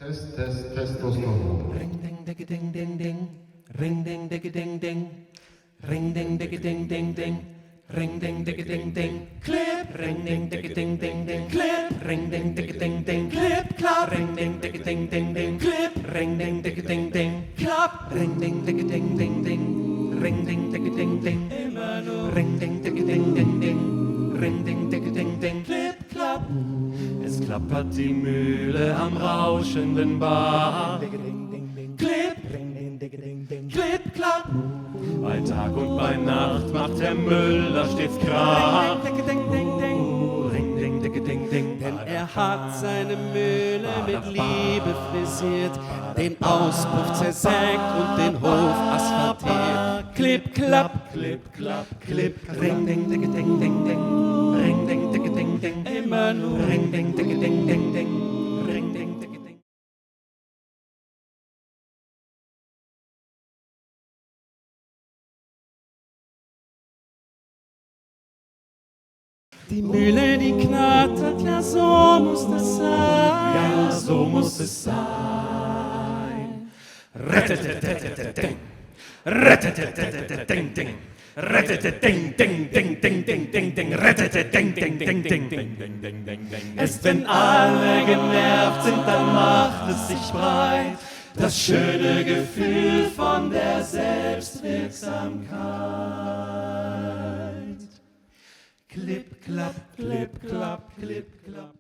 Test, Testosteron. Ring ding ding ding ding ding. Ring ding ding ding ding. Ring ding ding ding ding ding. Ring ding ding ding ding. Clip. Ring ding ding ding ding ding. Clip. Ring ding ding ding ding. Clip. Clap. Ring ding ding ding ding ding. Clip. Ring ding ding ding ding. Clap. Ring ding ding ding ding ding. Ring ding ding ding ding. Ring ding ding ding ding ding. Ring ding ding ding ding. Clip. Clap. Es klappert die Mühle am rauschenden Bach. Clip. Clip, klapp. Bei Tag und bei Nacht macht Herr Müller stets Krach. Ring, ding, ding, ding, ding. Denn er hat seine Mühle mit Liebe frisiert, den Auspuff zersägt und den Hof asphaltiert. Klipp, klapp, Clip, klapp, clip, ring, ding, ding, ding, ding, ding. Ring, ding, ding, ding, ding. immer nur. Ring, ding, ding, ding, ding, ding. Ring, ding, ding, ding. Die Mühle, die knattert, ja so muss das sein. Ja, so muss es sein. Retteteteteteting. Retteteteteting, ding. Retteteting, ding, ding, ding, ding, ding, ding. Retteteting, ding, ding, ding, ding, ding, ding, ding, ding. Erst wenn alle genervt sind, dann macht es sich breit. Das schöne Gefühl von der Selbstwirksamkeit. Clip, klapp, clip, klapp, clip, klapp.